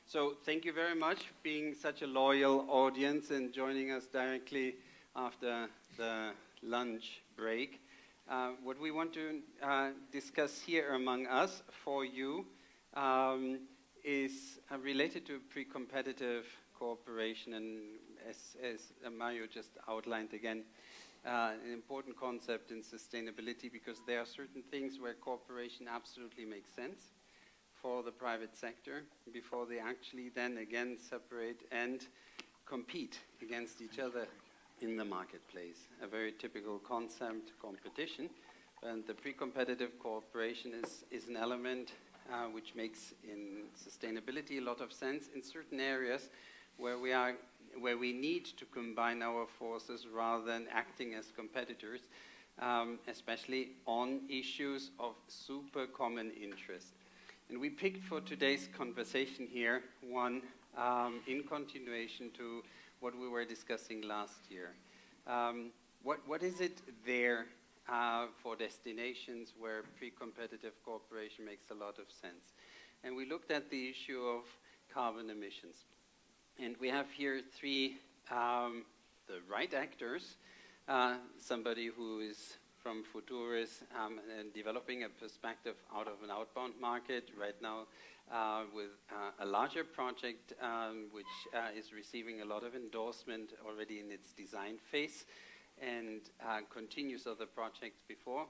So thank you very much for being such a loyal audience and joining us directly after the lunch break. What we want to discuss here among us for you is related to pre-competitive cooperation, and as Mario just outlined again, an important concept in sustainability, because there are certain things where cooperation absolutely makes sense for the private sector before they actually then again separate and compete against each other in the marketplace. A very typical concept, competition, and the pre-competitive cooperation is an element which makes in sustainability a lot of sense in certain areas where we need to combine our forces rather than acting as competitors, especially on issues of super common interest. And we picked for today's conversation here one in continuation to what we were discussing last year. What is it there for destinations where pre-competitive cooperation makes a lot of sense? And we looked at the issue of carbon emissions. And we have here three, the right actors, somebody who is from Futouris and developing a perspective out of an outbound market right now with a larger project which is receiving a lot of endorsement already in its design phase and continues other projects before.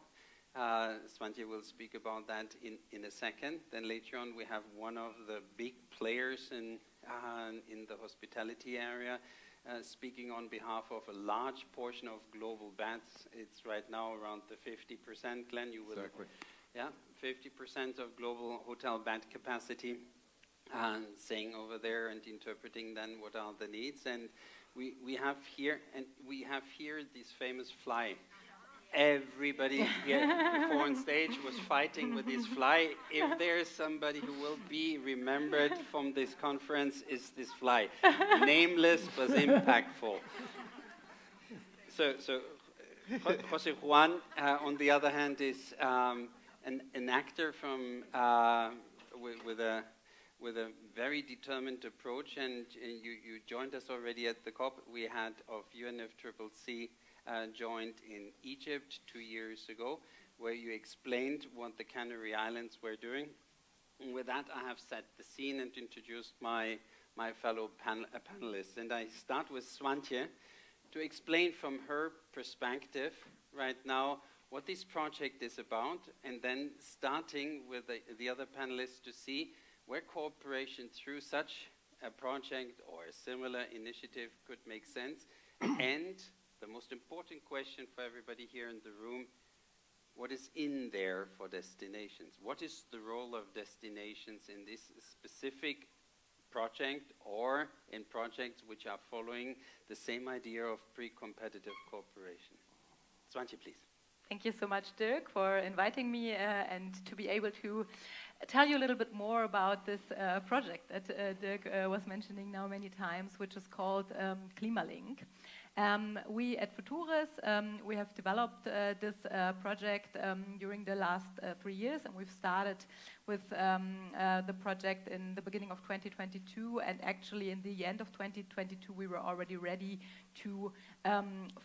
Swantje will speak about that in a second. Then later on we have one of the big players in the hospitality area, speaking on behalf of a large portion of global beds. It's right now around the 50%. Glenn, you will... Exactly. Yeah, 50% of global hotel bed capacity, saying over there and interpreting then what are the needs. And we have here this famous fly. Everybody here before on stage was fighting with this fly. If there is somebody who will be remembered from this conference, is this fly. Nameless but impactful. So José Juan, on the other hand, is an actor from with a very determined approach, and you joined us already at the COP we had of UNFCCC. Joined in Egypt 2 years ago, where you explained what the Canary Islands were doing. And with that, I have set the scene and introduced my fellow panelists. And I start with Swantje to explain from her perspective right now what this project is about, and then starting with the other panelists to see where cooperation through such a project or a similar initiative could make sense. And the most important question for everybody here in the room, what is in there for destinations? What is the role of destinations in this specific project or in projects which are following the same idea of pre-competitive cooperation? Swantje, please. Thank you so much, Dirk, for inviting me and to be able to tell you a little bit more about this project that Dirk was mentioning now many times, which is called Klimalink. We at Futouris, we have developed this project during the last 3 years, and we've started with the project in the beginning of 2022, and actually in the end of 2022 we were already ready to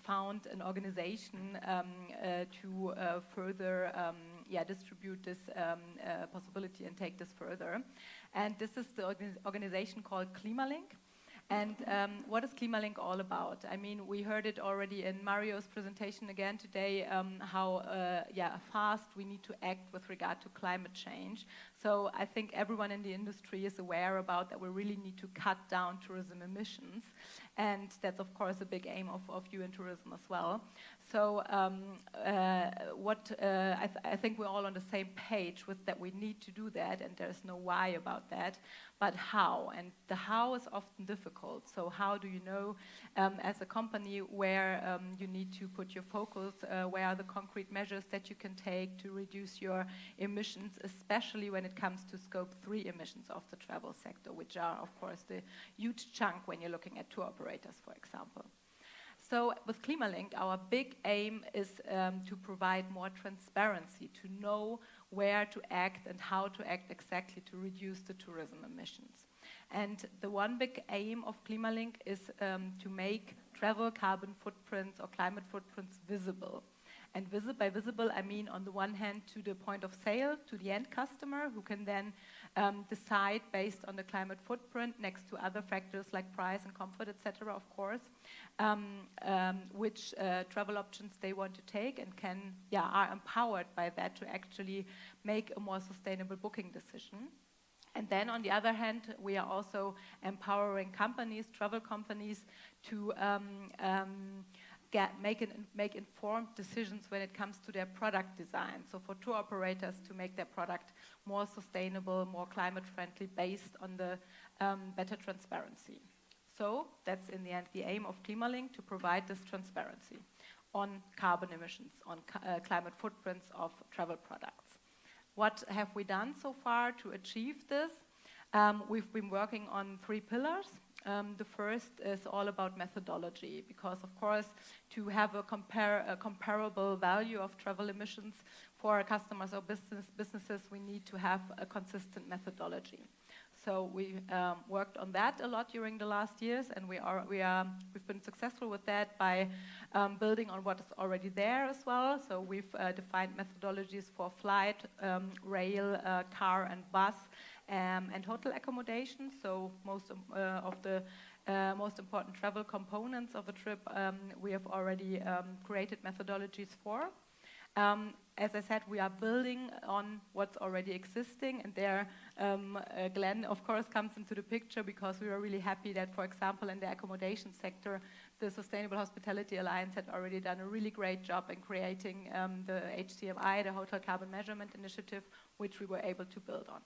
found an organization to further distribute this possibility and take this further. And this is the organization called Klimalink. And what is Klimalink all about? I mean, we heard it already in Mario's presentation again today, how fast we need to act with regard to climate change. So I think everyone in the industry is aware about that we really need to cut down tourism emissions. And that's, of course, a big aim of you in tourism as well. So I think we're all on the same page with that we need to do that, and there's no why about that, but how? And the how is often difficult. So how do you know as a company where you need to put your focus, where are the concrete measures that you can take to reduce your emissions, especially when it comes to scope 3 emissions of the travel sector, which are, of course, the huge chunk when you're looking at tour operators, for example. So with Klimalink, our big aim is to provide more transparency, to know where to act and how to act exactly to reduce the tourism emissions. And the one big aim of Klimalink is to make travel carbon footprints or climate footprints visible. And by visible, I mean on the one hand to the point of sale, to the end customer, who can then decide based on the climate footprint, next to other factors like price and comfort, etc., of course, which travel options they want to take, and are empowered by that to actually make a more sustainable booking decision. And then on the other hand, we are also empowering companies, travel companies, to make informed decisions when it comes to their product design. So for tour operators to make their product more sustainable, more climate friendly, based on the better transparency. So that's in the end the aim of Klimalink, to provide this transparency on carbon emissions, on climate footprints of travel products. What have we done so far to achieve this? We've been working on 3 pillars. The first is all about methodology, because of course to have a comparable value of travel emissions for our customers or businesses, we need to have a consistent methodology. So we worked on that a lot during the last years, and we've been successful with that by building on what is already there as well. So we've defined methodologies for flight, rail, car and bus, and hotel accommodation. So most of the most important travel components of a trip we have already created methodologies for. As I said, we are building on what's already existing, and there Glenn, of course, comes into the picture, because we are really happy that, for example, in the accommodation sector, the Sustainable Hospitality Alliance had already done a really great job in creating the HCMI, the Hotel Carbon Measurement Initiative, which we were able to build on.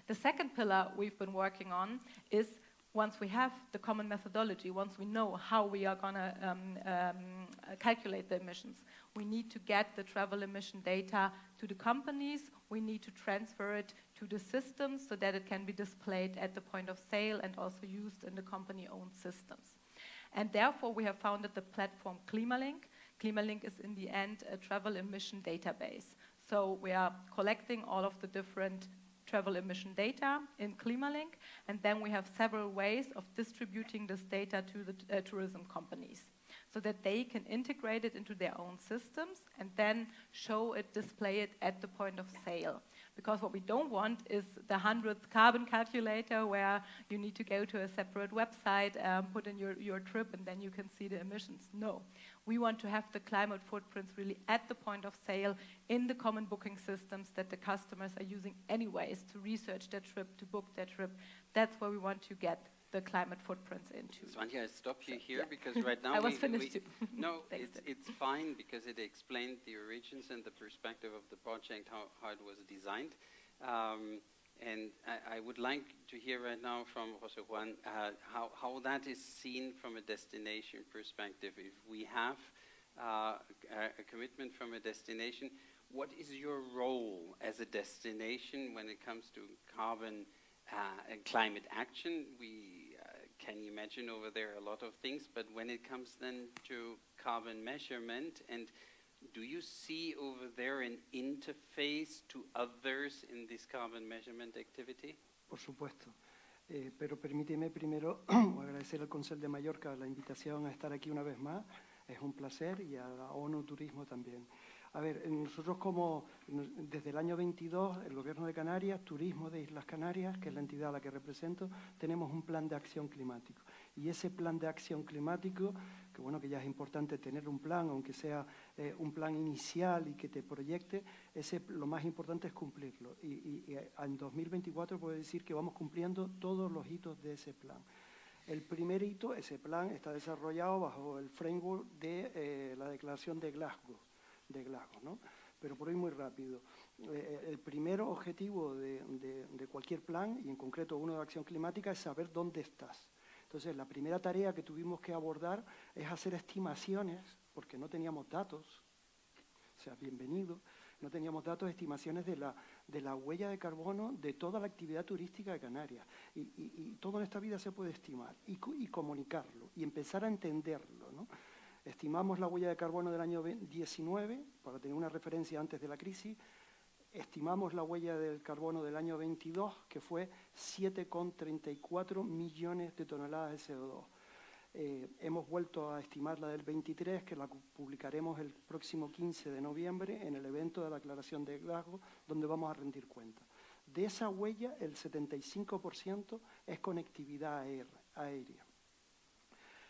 The second pillar we've been working on is, once we have the common methodology, once we know how we are going to calculate the emissions, we need to get the travel emission data to the companies. We need to transfer it to the systems so that it can be displayed at the point of sale and also used in the company-owned systems. And therefore, we have founded the platform Klimalink. Klimalink is in the end a travel emission database. So we are collecting all of the different travel emission data in Klimalink, and then we have several ways of distributing this data to the tourism companies, so that they can integrate it into their own systems and then show it, display it at the point of sale. Because what we don't want is the 100th carbon calculator where you need to go to a separate website, put in your trip, and then you can see the emissions. No. We want to have the climate footprints really at the point of sale in the common booking systems that the customers are using anyways to research their trip, to book their trip. That's where we want to get the climate footprints into. Swantje, I stop you here because right now I was finished too. No, it's fine, because it explained the origins and the perspective of the project, how it was designed. And I would like to hear right now from José Juan how that is seen from a destination perspective. If we have a commitment from a destination, what is your role as a destination when it comes to carbon and climate action? We can imagine over there a lot of things, but when it comes then to carbon measurement, and do you see over there an interface to others in this carbon measurement activity? Por supuesto. Pero permíteme primero agradecer al Consell de Mallorca la invitación a estar aquí una vez más. Es un placer, y a la ONU Turismo también. A ver, nosotros desde el año 22, el Gobierno de Canarias, Turismo de Islas Canarias, que es la entidad a la que represento, tenemos un plan de acción climático. Y ese plan de acción climático, que bueno, que ya es importante tener un plan, aunque sea un plan inicial y que te proyecte, lo más importante es cumplirlo. Y en 2024 puedo decir que vamos cumpliendo todos los hitos de ese plan. El primer hito, ese plan, está desarrollado bajo el framework de la declaración de Glasgow, ¿no? Pero por hoy muy rápido. El primer objetivo de cualquier plan, y en concreto uno de acción climática, es saber dónde estás. Entonces, la primera tarea que tuvimos que abordar es hacer estimaciones, porque no teníamos datos, o sea, bienvenido, no teníamos datos, estimaciones de la huella de carbono de toda la actividad turística de Canarias. Y todo en esta vida se puede estimar y comunicarlo y empezar a entenderlo, ¿no? Estimamos la huella de carbono del año 19, para tener una referencia antes de la crisis. Estimamos la huella del carbono del año 22, que fue 7,34 millones de toneladas de CO2. Hemos vuelto a estimar la del 23, que la publicaremos el próximo 15 de noviembre en el evento de la Declaración de Glasgow, donde vamos a rendir cuenta. De esa huella, el 75% es conectividad aérea.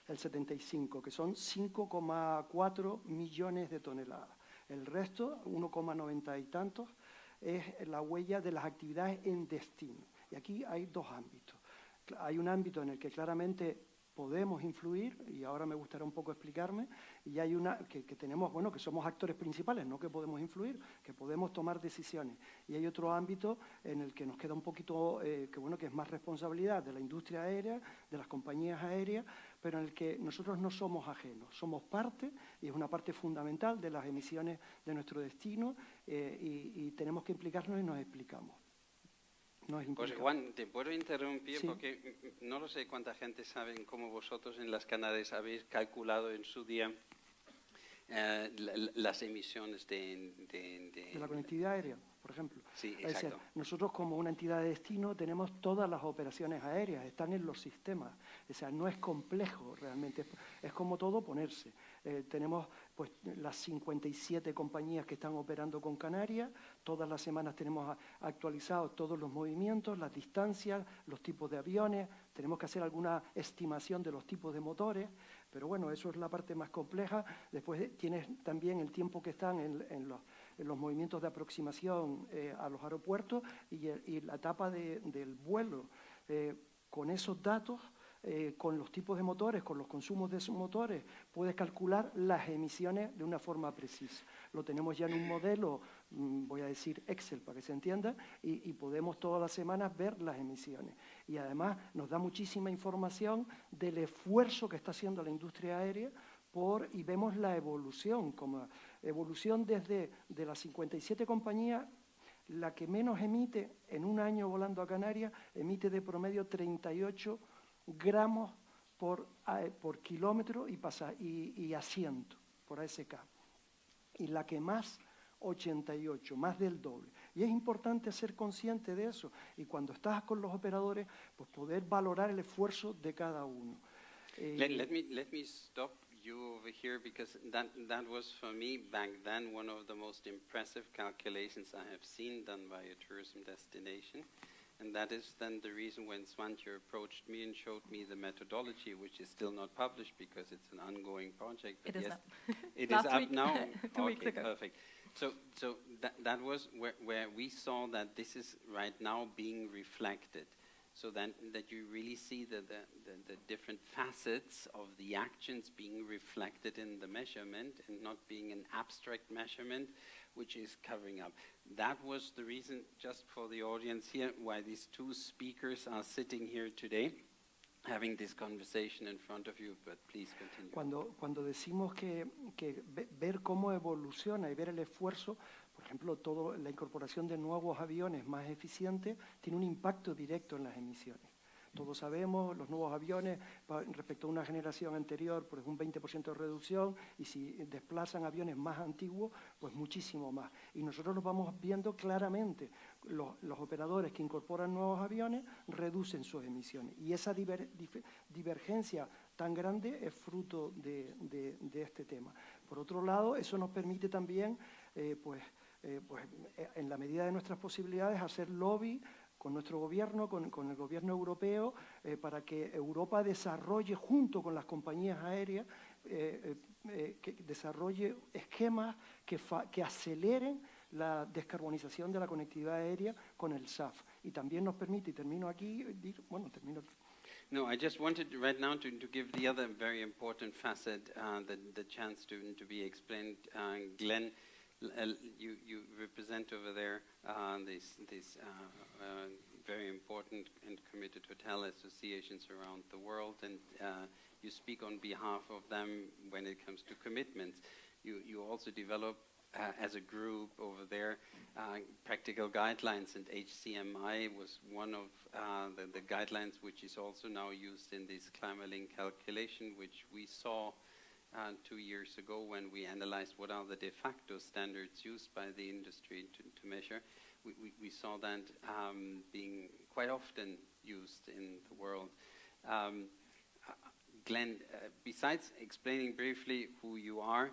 El 75%, que son 5,4 millones de toneladas. El resto, 1,90 y tantos, es la huella de las actividades en destino. Y aquí hay dos ámbitos. Hay un ámbito en el que claramente podemos influir, y ahora me gustaría un poco explicarme, y hay una que tenemos, bueno, que somos actores principales, no que podemos influir, que podemos tomar decisiones. Y hay otro ámbito en el que nos queda un poquito, que es más responsabilidad de la industria aérea, de las compañías aéreas, pero en el que nosotros no somos ajenos, somos parte, y es una parte fundamental de las emisiones de nuestro destino, y tenemos que implicarnos y nos explicamos. Pues Juan, te puedo interrumpir sí. Porque no lo sé cuánta gente sabe cómo vosotros en las Canarias habéis calculado en su día las emisiones de la conectividad aérea, por ejemplo. Sí, exacto. Es decir, nosotros como una entidad de destino tenemos todas las operaciones aéreas, están en los sistemas. O sea, no es complejo realmente, es como todo ponerse. Tenemos pues las 57 compañías que están operando con Canarias, todas las semanas tenemos actualizados todos los movimientos, las distancias, los tipos de aviones, tenemos que hacer alguna estimación de los tipos de motores, pero bueno, eso es la parte más compleja. Después tienes también el tiempo que están en los movimientos de aproximación a los aeropuertos y la etapa del vuelo. Con esos datos, con los tipos de motores, con los consumos de esos motores, puedes calcular las emisiones de una forma precisa. Lo tenemos ya en un modelo, voy a decir Excel para que se entienda, y podemos todas las semanas ver las emisiones. Y además nos da muchísima información del esfuerzo que está haciendo la industria aérea y vemos la evolución, como evolución desde de las 57 compañías. La que menos emite en un año volando a Canarias emite de promedio 38 gramos por kilómetro y asiento por ASK. Y la que más, 88, más del doble. Y es importante ser consciente de eso. Y cuando estás con los operadores, pues poder valorar el esfuerzo de cada uno. Let me stop you over here, because that was for me back then one of the most impressive calculations I have seen done by a tourism destination. And that is then the reason when Swantje approached me and showed me the methodology, which is still not published because it's an ongoing project. But It is yes, up. it Last is up week, now. 2 weeks ago. Perfect. So that was where we saw that this is right now being reflected. So that you really see the different facets of the actions being reflected in the measurement and not being an abstract measurement which is covering up. That was the reason, just for the audience here, why these two speakers are sitting here today having this conversation in front of you, but please continue. Cuando decimos que ver cómo evoluciona y ver el esfuerzo, por ejemplo, la incorporación de nuevos aviones más eficientes tiene un impacto directo en las emisiones. Todos sabemos, los nuevos aviones, respecto a una generación anterior, pues un 20% de reducción, y si desplazan aviones más antiguos, pues muchísimo más. Y nosotros lo vamos viendo claramente. Los operadores que incorporan nuevos aviones reducen sus emisiones. Y esa divergencia tan grande es fruto de este tema. Por otro lado, eso nos permite también, en la medida de nuestras posibilidades, hacer lobby con nuestro gobierno, con el gobierno europeo, para que Europa desarrolle, junto con las compañías aéreas, que desarrolle esquemas que aceleren la descarbonización de la conectividad aérea con el SAF. Y también nos permite, y termino aquí, termino. No, I just wanted right now to give the other very important facet, the chance to be explained. Glenn, you represent over there these very important and committed hotel associations around the world, and you speak on behalf of them when it comes to commitments. You also develop as a group over there practical guidelines, and HCMI was one of the guidelines which is also now used in this climate link calculation, which we saw 2 years ago when we analyzed what are the de facto standards used by the industry to measure. We saw that being quite often used in the world. Glenn, besides explaining briefly who you are,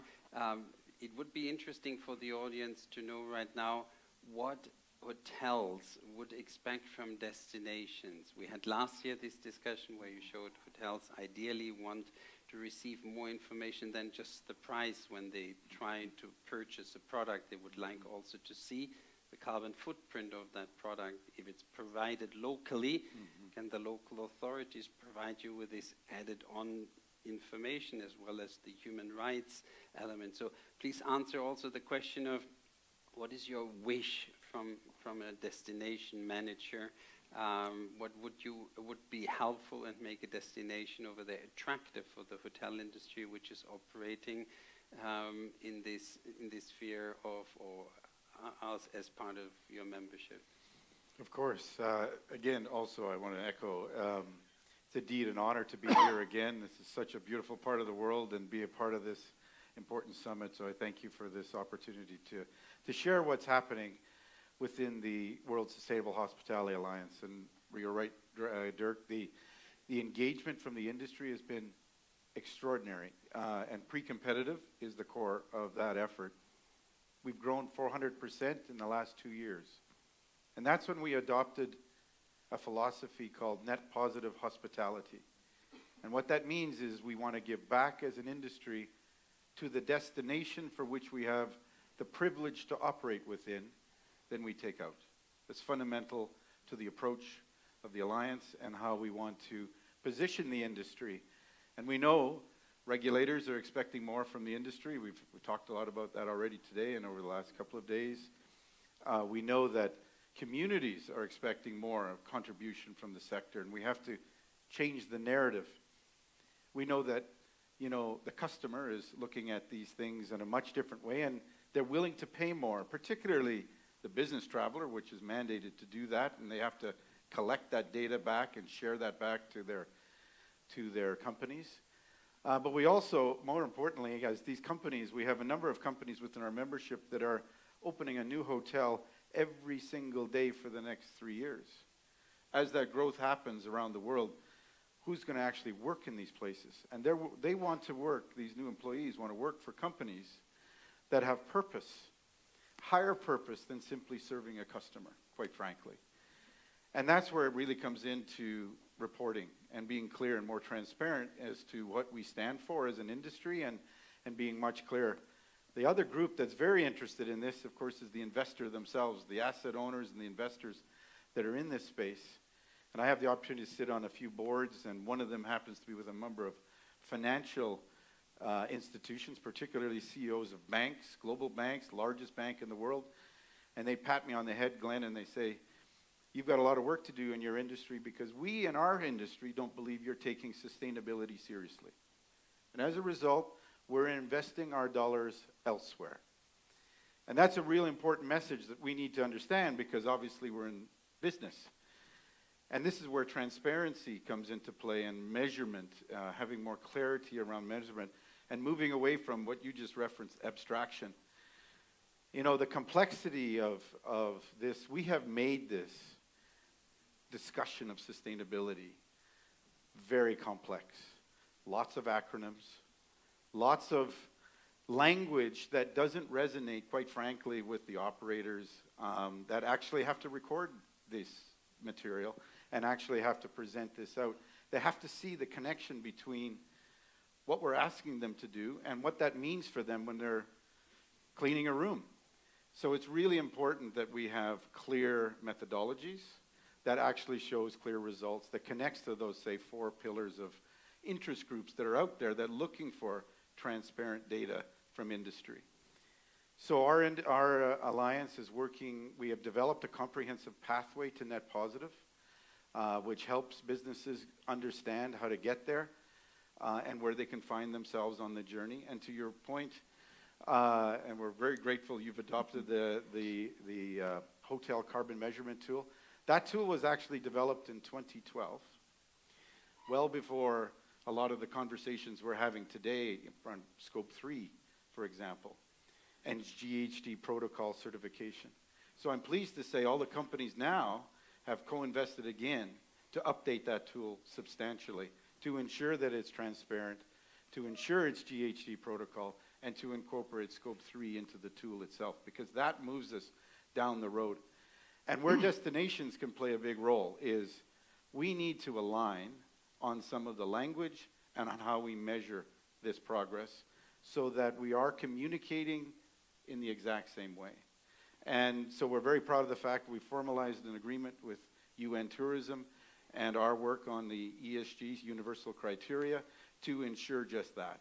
it would be interesting for the audience to know right now what hotels would expect from destinations. We had last year this discussion where you showed hotels ideally want to receive more information than just the price when they try to purchase a product. They would like also to see the carbon footprint of that product. If it's provided locally, can the local authorities provide you with this added on information as well as the human rights element? So please answer also the question of what is your wish from a destination manager? What would be helpful and make a destination over there attractive for the hotel industry, which is operating in this sphere of us as part of your membership? Of course. Again, also I want to echo, it's indeed an honor to be here again. This is such a beautiful part of the world and be a part of this important summit. So I thank you for this opportunity to share what's happening within the World Sustainable Hospitality Alliance. And you're right, Dirk, the engagement from the industry has been extraordinary. And Precompetitive is the core of that effort. We've grown 400% in the last 2 years. And that's when we adopted a philosophy called net positive hospitality. And what that means is we want to give back as an industry to the destination for which we have the privilege to operate within, then we take out. That's fundamental to the approach of the Alliance and how we want to position the industry. And we know regulators are expecting more from the industry. We've talked a lot about that already today and over the last couple of days. We know that communities are expecting more contribution from the sector, and we have to change the narrative. We know that, the customer is looking at these things in a much different way, and they're willing to pay more, particularly the business traveler, which is mandated to do that, and they have to collect that data back and share that back to their companies. But we also, more importantly, as these companies, we have a number of companies within our membership that are opening a new hotel every single day for the next 3 years. As that growth happens around the world, who's going to actually work in these places? And they want to work, these new employees want to work for companies that have purpose, higher purpose than simply serving a customer, quite frankly. And that's where it really comes into reporting and being clear and more transparent as to what we stand for as an industry and being much clearer. The other group that's very interested in this, of course, is the investor themselves, the asset owners and the investors that are in this space. And I have the opportunity to sit on a few boards, and one of them happens to be with a number of financial institutions, particularly CEOs of banks, global banks, largest bank in the world. And they pat me on the head, Glenn, and they say, you've got a lot of work to do in your industry because we in our industry don't believe you're taking sustainability seriously. And as a result, we're investing our dollars elsewhere. And that's a really important message that we need to understand because obviously we're in business. And this is where transparency comes into play and measurement, having more clarity around measurement and moving away from what you just referenced, abstraction. The complexity of this, we have made this discussion of sustainability very complex. Lots of acronyms, lots of language that doesn't resonate, quite frankly, with the operators that actually have to record this material and actually have to present this out. They have to see the connection between what we're asking them to do and what that means for them when they're cleaning a room. So it's really important that we have clear methodologies that actually shows clear results, that connects to those, say, 4 pillars of interest groups that are out there that are looking for transparent data from industry. So our alliance is working, we have developed a comprehensive pathway to net positive, which helps businesses understand how to get there and where they can find themselves on the journey. And to your point, and we're very grateful you've adopted the hotel carbon measurement tool. That tool was actually developed in 2012, well before a lot of the conversations we're having today on Scope 3, for example, and GHG protocol certification. So I'm pleased to say all the companies now have co-invested again to update that tool substantially, to ensure that it's transparent, to ensure it's GHG protocol, and to incorporate Scope 3 into the tool itself, because that moves us down the road. And where destinations can play a big role is we need to align on some of the language and on how we measure this progress so that we are communicating in the exact same way. And so we're very proud of the fact we formalized an agreement with UN Tourism and our work on the ESG's universal criteria to ensure just that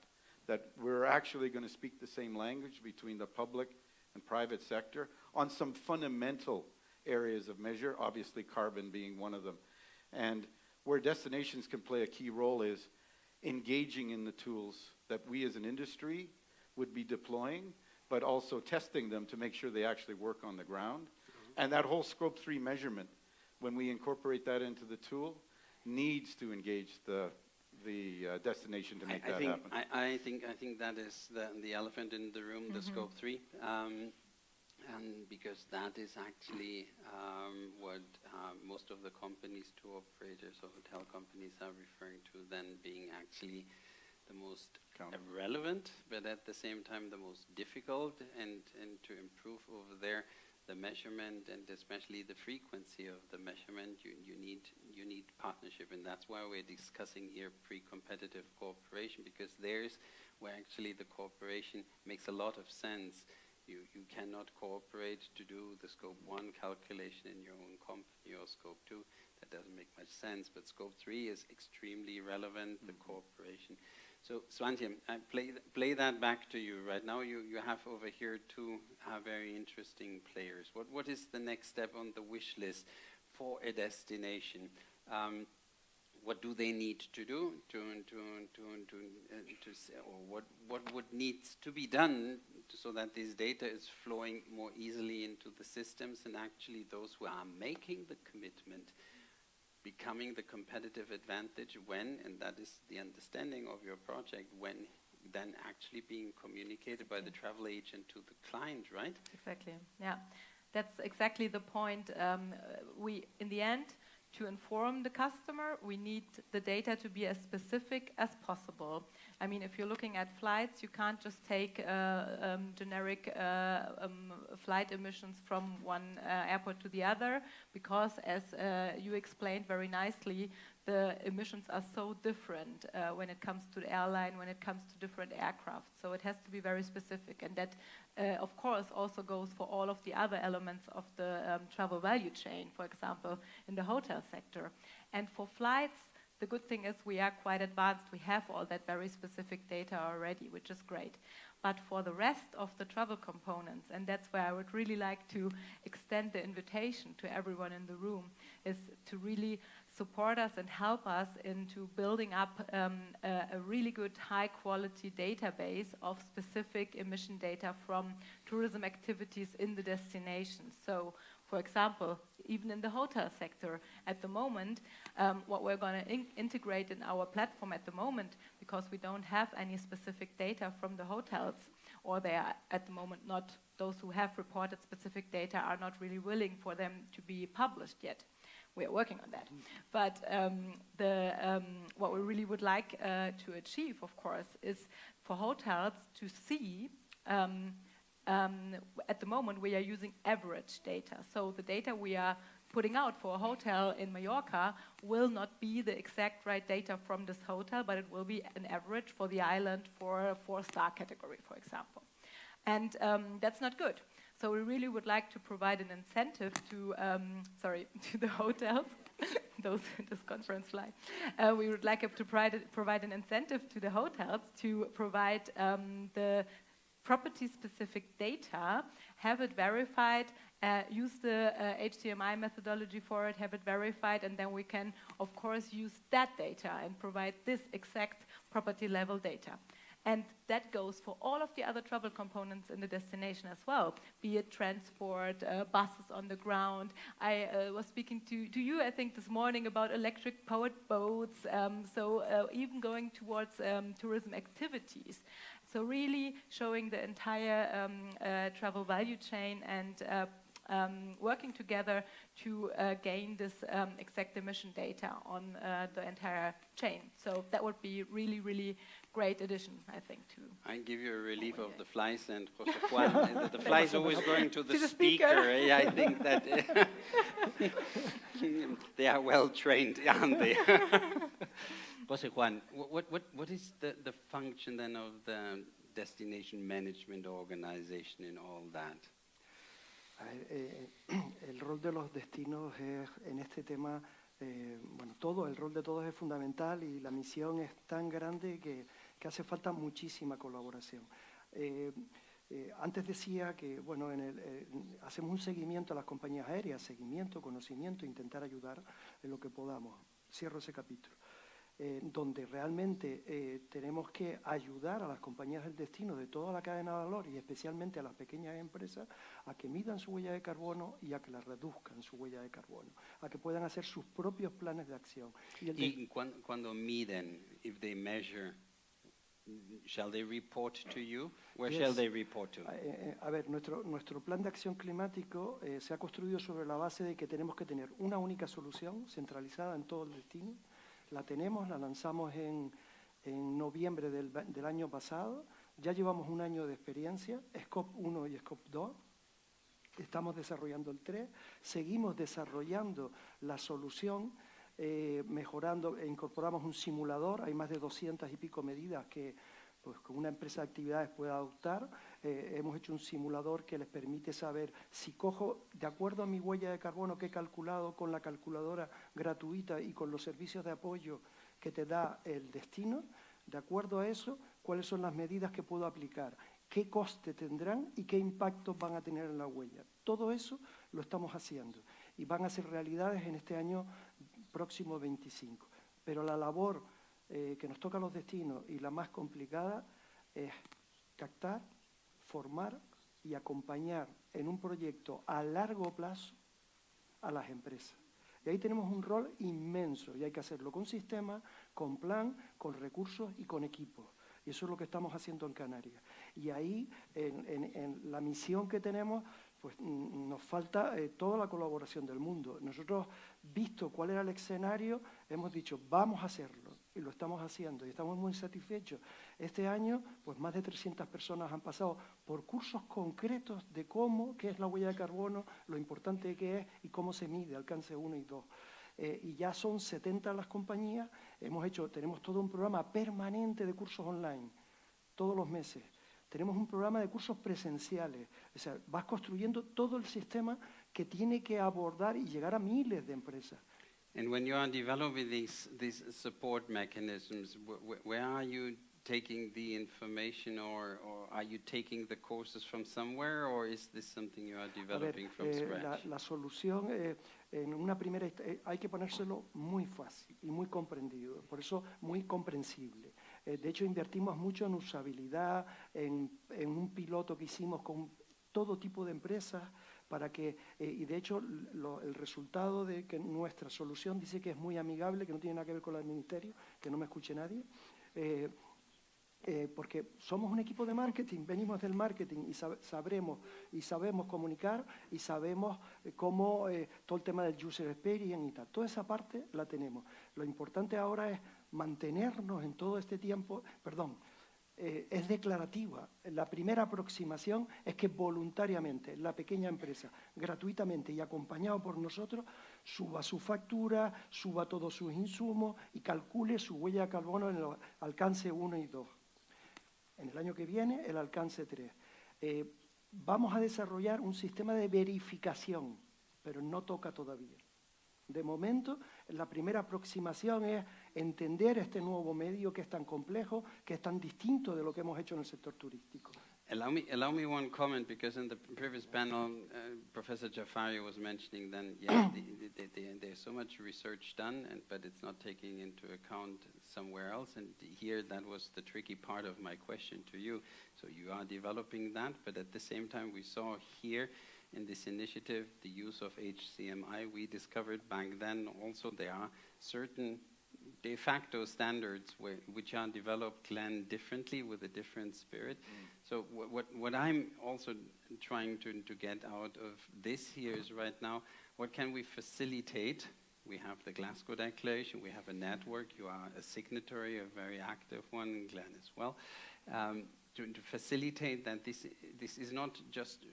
we're actually going to speak the same language between the public and private sector on some fundamental areas of measure, obviously carbon being one of them. And where destinations can play a key role is engaging in the tools that we as an industry would be deploying, but also testing them to make sure they actually work on the ground. And that whole Scope 3 measurement, when we incorporate that into the tool, needs to engage the destination to make that happen. I think that is the elephant in the room, the Scope 3, and because that is actually what most of the companies, tour operators or hotel companies are referring to then being actually the most relevant, but at the same time the most difficult, and to improve over there the measurement and especially the frequency of the measurement, you need partnership, and that's why we're discussing here pre-competitive cooperation, because there's where actually the cooperation makes a lot of sense. You cannot cooperate to do the Scope 1 calculation in your own company or Scope 2. That doesn't make much sense, but Scope 3 is extremely relevant, the cooperation. So, Swantje, I play that back to you. Right now you have over here two very interesting players. What is the next step on the wish list for a destination? What do they need to do or what would needs to be done so that this data is flowing more easily into the systems, and actually those who are making the commitment becoming the competitive advantage when, and that is the understanding of your project, when then actually being communicated by the travel agent to the client, right? Exactly, yeah. That's exactly the point. We, in the end, to inform the customer, we need the data to be as specific as possible. I mean, if you're looking at flights, you can't just take generic flight emissions from one airport to the other, because as you explained very nicely, the emissions are so different when it comes to the airline, when it comes to different aircraft. So it has to be very specific. And that, of course, also goes for all of the other elements of the travel value chain, for example, in the hotel sector. And for flights, the good thing is we are quite advanced. We have all that very specific data already, which is great. But for the rest of the travel components, and that's where I would really like to extend the invitation to everyone in the room, is to really support us and help us into building up a really good high-quality database of specific emission data from tourism activities in the destination. So, for example, even in the hotel sector, at the moment, what we're going to integrate in our platform at the moment, because we don't have any specific data from the hotels, or they are at the moment not, those who have reported specific data are not really willing for them to be published yet. We are working on that. But what we really would like to achieve, of course, is for hotels to see, at the moment we are using average data. So the data we are putting out for a hotel in Mallorca will not be the exact right data from this hotel, but it will be an average for the island for a 4-star category, for example. And that's not good. So we really would like to provide an incentive to, to the hotels, this conference slide. We would like to provide an incentive to the hotels to provide the property-specific data, have it verified, use the HCMI methodology for it, have it verified, and then we can, of course, use that data and provide this exact property-level data. And that goes for all of the other travel components in the destination as well, be it transport, buses on the ground. I was speaking to you, I think, this morning about electric-powered boats, even going towards tourism activities. So really showing the entire travel value chain and working together to gain this exact emission data on the entire chain. So that would be really, really great addition, I think, to... I give you a relief of the flies, and José Juan, the flies always going to the speaker. I think that they are well trained, aren't they? José Juan, what is the function then of the destination management organization in all that? El rol de los destinos es, en este tema, el rol de todos es fundamental y la misión es tan grande que hace falta muchísima colaboración. Antes decía que, hacemos un seguimiento a las compañías aéreas, seguimiento, conocimiento, intentar ayudar en lo que podamos. Cierro ese capítulo. Donde realmente tenemos que ayudar a las compañías del destino de toda la cadena de valor y especialmente a las pequeñas empresas a que midan su huella de carbono y a que la reduzcan su huella de carbono, a que puedan hacer sus propios planes de acción. Y cuando miden, if they measure, shall they report to you? Where shall they report to? A ver, nuestro plan de acción climático se ha construido sobre la base de que tenemos que tener una única solución centralizada en todo el destino. La tenemos, la lanzamos en noviembre del año pasado. Ya llevamos un año de experiencia, Scope 1 y Scope 2. Estamos desarrollando el 3. Seguimos desarrollando la solución, mejorando, incorporamos un simulador. Hay más de 200 y pico medidas que con una empresa de actividades puede adoptar. Hemos hecho un simulador que les permite saber si cojo, de acuerdo a mi huella de carbono que he calculado con la calculadora gratuita y con los servicios de apoyo que te da el destino, de acuerdo a eso, cuáles son las medidas que puedo aplicar, qué coste tendrán y qué impacto van a tener en la huella. Todo eso lo estamos haciendo y van a ser realidades en este año próximo 25. Pero la labor que nos toca a los destinos y la más complicada es captar, formar y acompañar en un proyecto a largo plazo a las empresas. Y ahí tenemos un rol inmenso y hay que hacerlo con sistema, con plan, con recursos y con equipos. Y eso es lo que estamos haciendo en Canarias. Y ahí, en la misión que tenemos, pues nos falta toda la colaboración del mundo. Nosotros, visto cuál era el escenario, hemos dicho, vamos a hacerlo. Y lo estamos haciendo y estamos muy satisfechos. Este año, pues más de 300 personas han pasado por cursos concretos de qué es la huella de carbono, lo importante que es y cómo se mide, alcance 1 y 2. Y ya son 70 las compañías. Tenemos todo un programa permanente de cursos online, todos los meses. Tenemos un programa de cursos presenciales. O sea, vas construyendo todo el sistema que tiene que abordar y llegar a miles de empresas. And when you are developing these support mechanisms, where are you taking the information, or are you taking the courses from somewhere, or is this something you are developing from scratch? La solución, en una primera, hay que ponérselo muy fácil y muy comprendido, por eso muy comprensible. De hecho, invertimos mucho en usabilidad, en un piloto que hicimos con todo tipo de empresas, para que, y de hecho el resultado de que nuestra solución dice que es muy amigable, que no tiene nada que ver con el ministerio, que no me escuche nadie, porque somos un equipo de marketing, venimos del marketing y sabemos comunicar y sabemos cómo todo el tema del user experience y tal. Toda esa parte la tenemos. Lo importante ahora es mantenernos en todo este tiempo, es declarativa. La primera aproximación es que voluntariamente la pequeña empresa, gratuitamente y acompañado por nosotros, suba su factura, suba todos sus insumos y calcule su huella de carbono en el alcance 1 y 2. En el año que viene, el alcance 3. Vamos a desarrollar un sistema de verificación, pero no toca todavía. De momento, la primera aproximación es entender este nuevo medio que es tan complejo, que es tan distinto de lo que hemos hecho en el sector turístico. Allow me one comment, because in the previous panel, Professor Jafari was mentioning then, yeah, there's so much research done, but it's not taking into account somewhere else. And here, that was the tricky part of my question to you. So you are developing that, but at the same time, we saw here in this initiative the use of HCMI. We discovered back then also there are certain de facto standards which are developed, Glenn, differently with a different spirit. So what I'm also trying to get out of this here is right now, what can we facilitate? We have the Glasgow Declaration, we have a network, you are a signatory, a very active one, Glenn as well, to facilitate that this is not just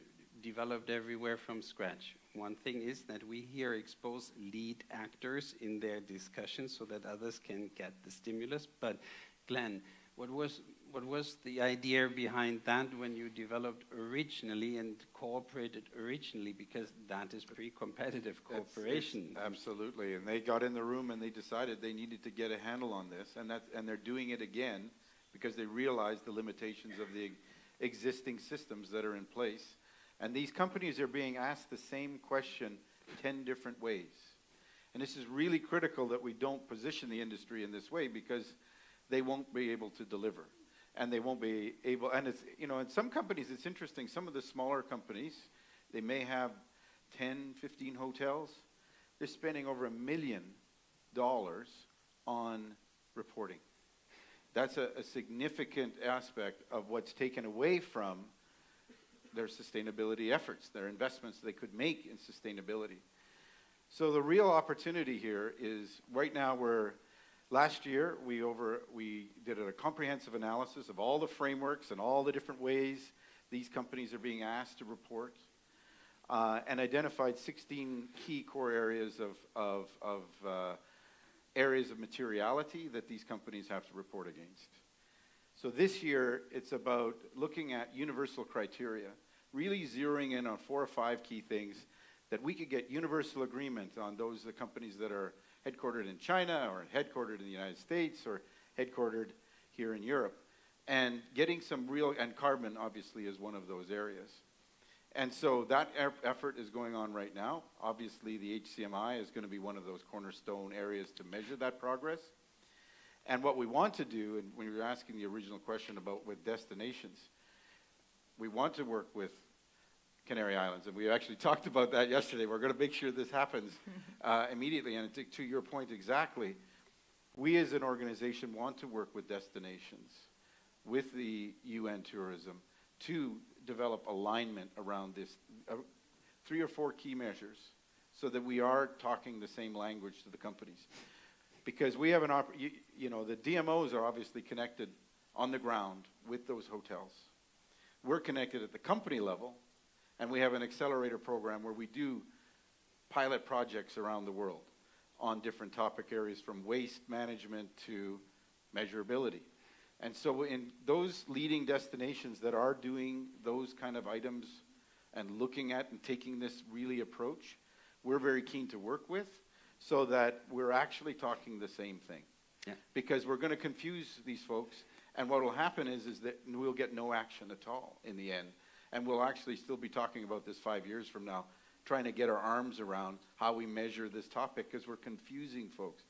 developed everywhere from scratch. One thing is that we here expose lead actors in their discussions so that others can get the stimulus. But Glenn, what was the idea behind that when you developed originally and cooperated originally? Because that is pre-competitive cooperation. It's absolutely, and they got in the room and they decided they needed to get a handle on this, and they're doing it again because they realized the limitations of the existing systems that are in place. And these companies are being asked the same question 10 different ways. And this is really critical that we don't position the industry in this way, because they won't be able to deliver. And they won't be able, and it's, you know, in some companies, it's interesting, some of the smaller companies, they may have 10, 15 hotels. They're spending over $1 million on reporting. That's a significant aspect of what's taken away from their sustainability efforts, their investments they could make in sustainability. So the real opportunity here is, right now last year we did a comprehensive analysis of all the frameworks and all the different ways these companies are being asked to report, and identified 16 key core areas of areas of materiality that these companies have to report against. So this year, it's about looking at universal criteria, really zeroing in on 4 or 5 key things that we could get universal agreement on. Those the companies that are headquartered in China or headquartered in the United States or headquartered here in Europe. And getting some real, and carbon obviously is one of those areas. And so that effort is going on right now. Obviously the HCMI is going to be one of those cornerstone areas to measure that progress. And what we want to do, and when you were asking the original question about with destinations, we want to work with Canary Islands, and we actually talked about that yesterday. We're going to make sure this happens immediately. And to your point exactly, we as an organization want to work with destinations, with the UN tourism, to develop alignment around this, 3 or 4 key measures, so that we are talking the same language to the companies. Because we have the DMOs are obviously connected on the ground with those hotels. We're connected at the company level, and we have an accelerator program where we do pilot projects around the world on different topic areas, from waste management to measurability. And so in those leading destinations that are doing those kind of items and looking at and taking this really approach, we're very keen to work with, so that we're actually talking the same thing. Yeah. Because we're going to confuse these folks, and what will happen is that we'll get no action at all in the end. And we'll actually still be talking about this 5 years from now, trying to get our arms around how we measure this topic, because we're confusing folks.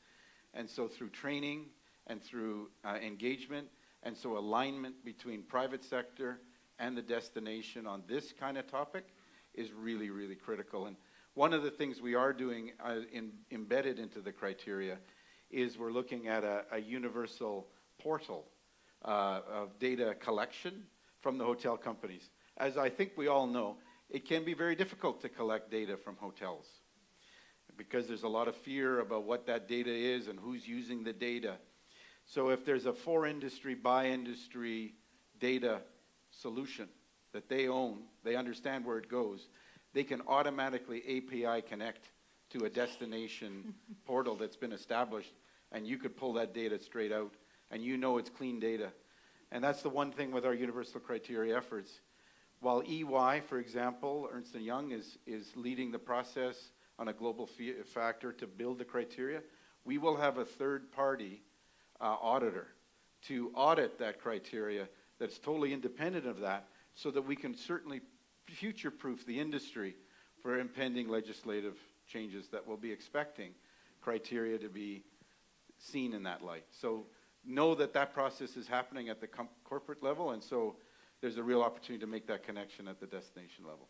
And so through training and through engagement, and so alignment between private sector and the destination on this kind of topic is really, really critical. And one of the things we are doing embedded into the criteria is we're looking at a universal portal of data collection from the hotel companies. As I think we all know, it can be very difficult to collect data from hotels, because there's a lot of fear about what that data is and who's using the data. So if there's a for industry, by industry data solution that they own, they understand where it goes, they can automatically API connect to a destination portal that's been established, and you could pull that data straight out, and you know it's clean data. And that's the one thing with our universal criteria efforts. While EY, for example, Ernst & Young is leading the process on a global factor to build the criteria, we will have a third-party auditor to audit that criteria that's totally independent of that, so that we can certainly future-proof the industry for impending legislative changes that we'll be expecting criteria to be seen in that light. So know that that process is happening at the corporate level, and so there's a real opportunity to make that connection at the destination level.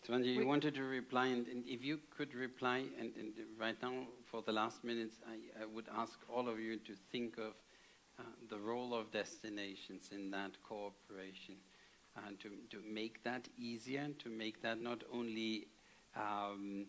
Swantje, you wanted to reply, and if you could reply, and right now for the last minutes, I would ask all of you to think of the role of destinations in that cooperation, and to make that easier, to make that not only an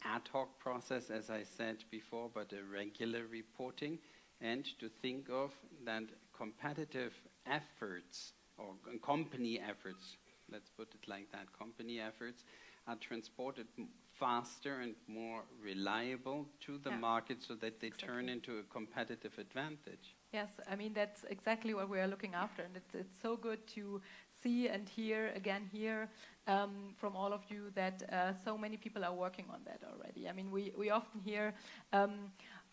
ad hoc process, as I said before, but a regular reporting, and to think of that competitive efforts or company efforts, let's put it like that, company efforts are transported faster and more reliable to the market so that they turn into a competitive advantage. Yes, I mean, that's exactly what we are looking after, and it's so good to see and hear from all of you that so many people are working on that already. I mean, we often hear,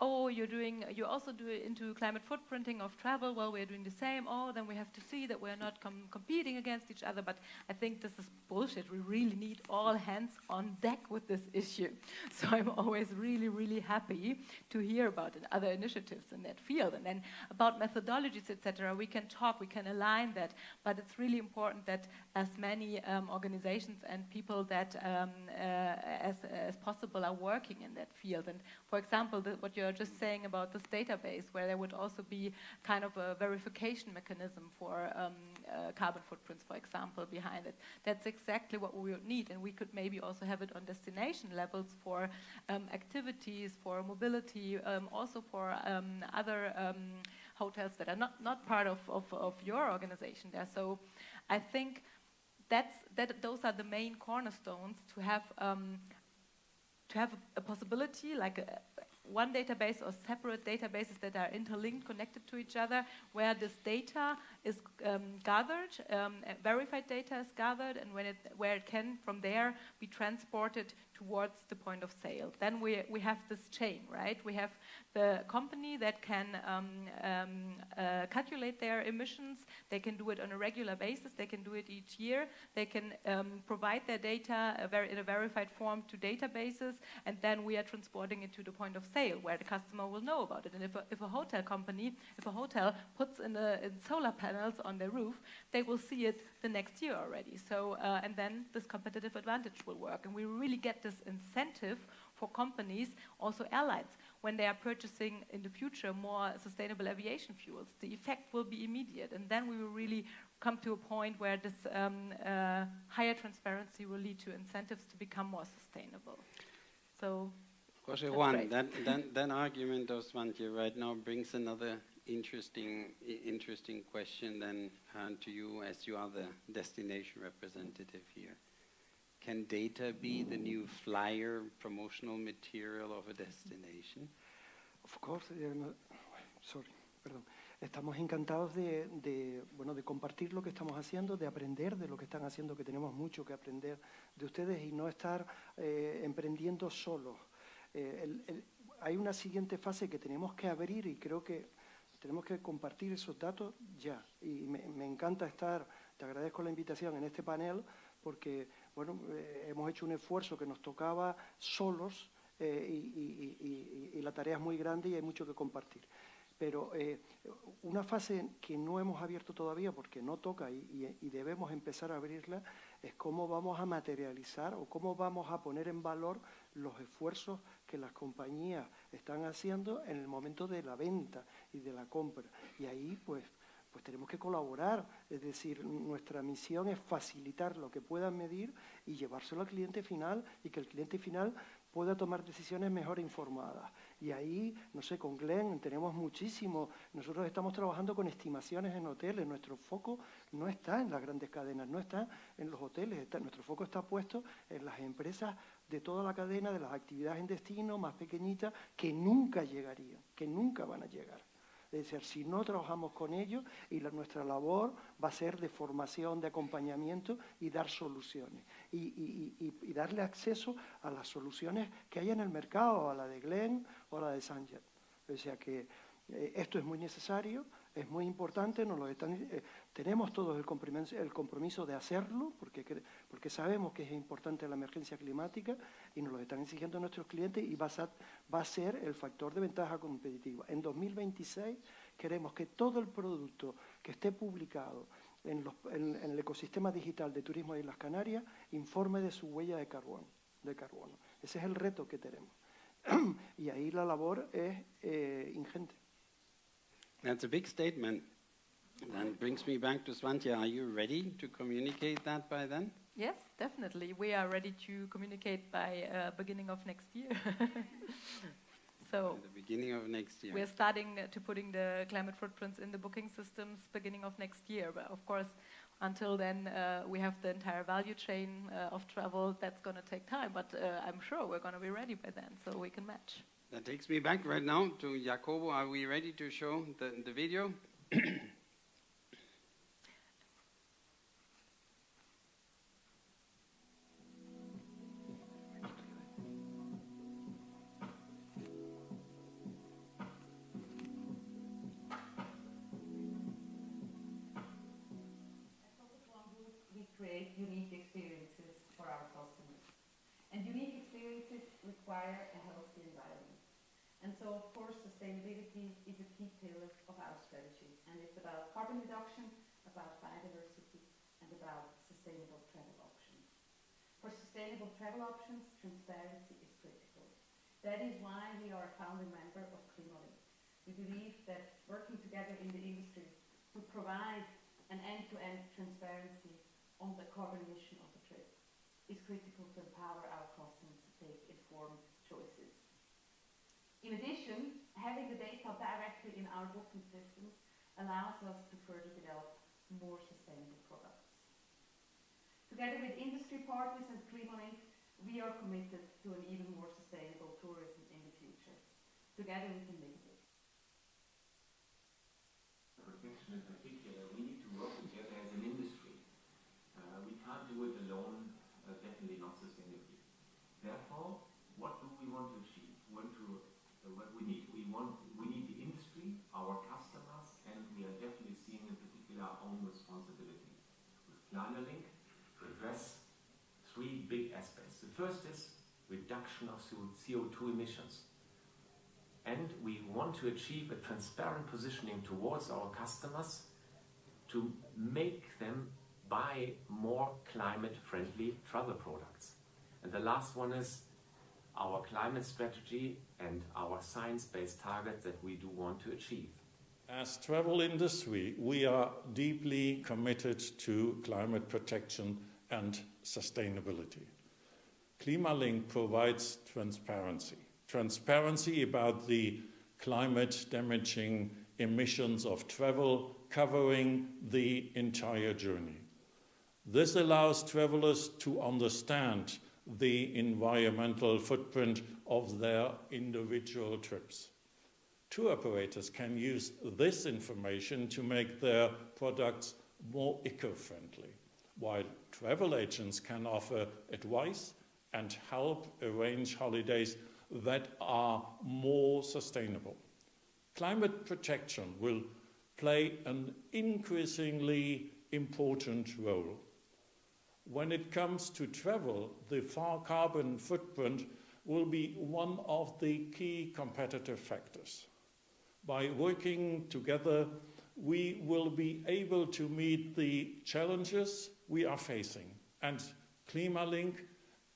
oh, you also do it into climate footprinting of travel. Well, we're doing the same. Oh, then we have to see that we're not competing against each other. But I think this is bullshit. We really need all hands on deck with this issue. So I'm always really, really happy to hear about other initiatives in that field. And then about methodologies, etc., we can talk, we can align that. But it's really important that as many organizations and people that as possible are working in that field. And for example, what you're just saying about this database, where there would also be kind of a verification mechanism for carbon footprints, for example, behind it. That's exactly what we would need, and we could maybe also have it on destination levels for activities, for mobility, also for other hotels that are not part of your organization there. So I think those are the main cornerstones to have a possibility, like one database or separate databases that are interlinked, connected to each other, where this data is gathered, verified data is gathered, and where it can from there be transported towards the point of sale. Then we have this chain, right? We have the company that can calculate their emissions. They can do it on a regular basis. They can do it each year. They can provide their data in a verified form to databases, and then we are transporting it to the point of sale where the customer will know about it. And if a hotel puts in solar panels on their roof, they will see it the next year already. So and then this competitive advantage will work, and we really get this incentive for companies, also airlines, when they are purchasing in the future more sustainable aviation fuels. The effect will be immediate, and then we will really come to a point where this higher transparency will lead to incentives to become more sustainable. So, José, Juan, that argument of Swantje right now brings another interesting question then to you, as you are the destination representative here. Can data be the new flyer, promotional material of a destination? Of course, Estamos encantados de compartir lo que estamos haciendo, de aprender de lo que están haciendo, que tenemos mucho que aprender de ustedes y no estar emprendiendo solos. Hay una siguiente fase que tenemos que abrir y creo que tenemos que compartir esos datos ya. Y me encanta te agradezco la invitación en este panel porque hemos hecho un esfuerzo que nos tocaba solos y la tarea es muy grande y hay mucho que compartir. Pero una fase que no hemos abierto todavía porque no toca y debemos empezar a abrirla es cómo vamos a materializar o cómo vamos a poner en valor los esfuerzos que las compañías están haciendo en el momento de la venta y de la compra. Y ahí pues tenemos que colaborar, es decir, nuestra misión es facilitar lo que puedan medir y llevárselo al cliente final y que el cliente final pueda tomar decisiones mejor informadas. Y ahí, no sé, con Glenn tenemos muchísimo. Nosotros estamos trabajando con estimaciones en hoteles. Nuestro foco no está en las grandes cadenas, no está en los hoteles. Nuestro foco está puesto en las empresas de toda la cadena, de las actividades en destino, más pequeñitas, que nunca llegarían, que nunca van a llegar. Es decir, si no trabajamos con ellos, nuestra labor va a ser de formación, de acompañamiento y dar soluciones. Y darle acceso a las soluciones que hay en el mercado, a la de Glenn o a la de Sanjay. O sea que Esto es muy necesario, es muy importante, tenemos todos el compromiso de hacerlo, porque sabemos que es importante la emergencia climática y nos lo están exigiendo nuestros clientes y va a ser el factor de ventaja competitiva. En 2026 queremos que todo el producto que esté publicado en el ecosistema digital de Turismo de Islas Canarias informe de su huella de carbono. Ese es el reto que tenemos. Y ahí la labor es ingente. That's a big statement. That brings me back to Swantje. Are you ready to communicate that by then? Yes, definitely. We are ready to communicate by beginning of next year. So at the beginning of next year. We're starting to putting the climate footprints in the booking systems beginning of next year. But of course, until then, we have the entire value chain of travel. That's going to take time, but I'm sure we're going to be ready by then, so we can match. That takes me back right now to Jacobo. Are we ready to show the video? We create unique experiences for our customers. And unique experiences require a healthy environment. And so, of course, sustainability is a key pillar of our strategy. And it's about carbon reduction, about biodiversity, and about sustainable travel options. For sustainable travel options, transparency is critical. That is why we are a founding member of Klimalink. We believe that working together in the industry to provide an end-to-end transparency on the carbon emission of the trip is critical to empower our customers to take informed choices. In addition, having the data directly in our booking systems allows us to further develop more sustainable products. Together with industry partners and Klimalink, we are committed to an even more sustainable tourism in the future. Together we can make it. Protection in particular, we need to work together as an industry. We can't do it alone, definitely not sustainably. Therefore, what do we want to achieve? What we need? We need the industry, our customers, and we are definitely seeing in particular our own responsibility with Klimalink to address three big aspects. The first is reduction of CO2 emissions. And we want to achieve a transparent positioning towards our customers to make them buy more climate-friendly travel products. And the last one is our climate strategy and our science-based targets that we do want to achieve. As travel industry, we are deeply committed to climate protection and sustainability. Klimalink provides transparency about the climate-damaging emissions of travel covering the entire journey. This allows travelers to understand the environmental footprint of their individual trips. Tour operators can use this information to make their products more eco-friendly, while travel agents can offer advice and help arrange holidays that are more sustainable. Climate protection will play an increasingly important role. When it comes to travel, the carbon footprint will be one of the key competitive factors. By working together, we will be able to meet the challenges we are facing, and Klimalink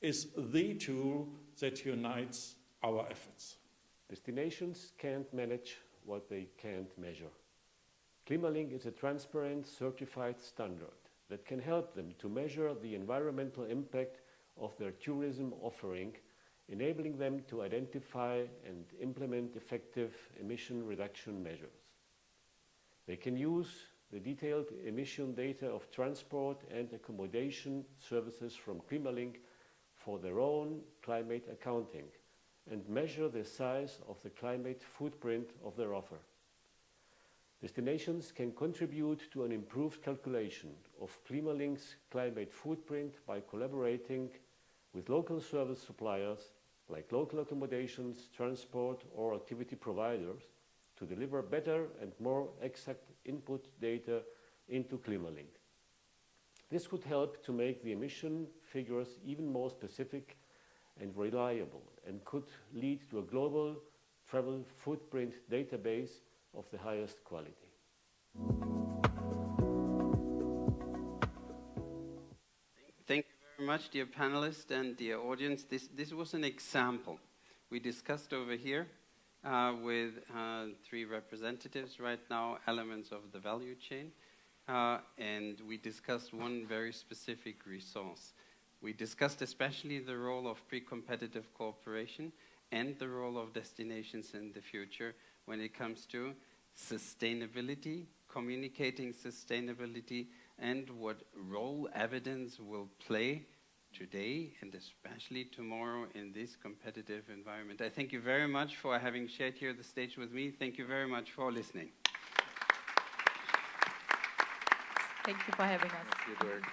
is the tool that unites our efforts. Destinations can't manage what they can't measure. Klimalink is a transparent, certified standard that can help them to measure the environmental impact of their tourism offering, enabling them to identify and implement effective emission reduction measures. They can use the detailed emission data of transport and accommodation services from Klimalink for their own climate accounting and measure the size of the climate footprint of their offer. Destinations can contribute to an improved calculation of Klimalink's climate footprint by collaborating with local service suppliers like local accommodations, transport or activity providers to deliver better and more exact input data into ClimaLink. This could help to make the emission figures even more specific and reliable, and could lead to a global travel footprint database of the highest quality. Thank you very much, dear panelists and dear audience. This was an example we discussed over here with 3 representatives right now, elements of the value chain. And we discussed one very specific resource. We discussed especially the role of pre-competitive cooperation and the role of destinations in the future when it comes to sustainability, communicating sustainability, and what role evidence will play today and especially tomorrow in this competitive environment. I thank you very much for having shared here the stage with me. Thank you very much for listening. Thank you for having us. Thank you, Dirk.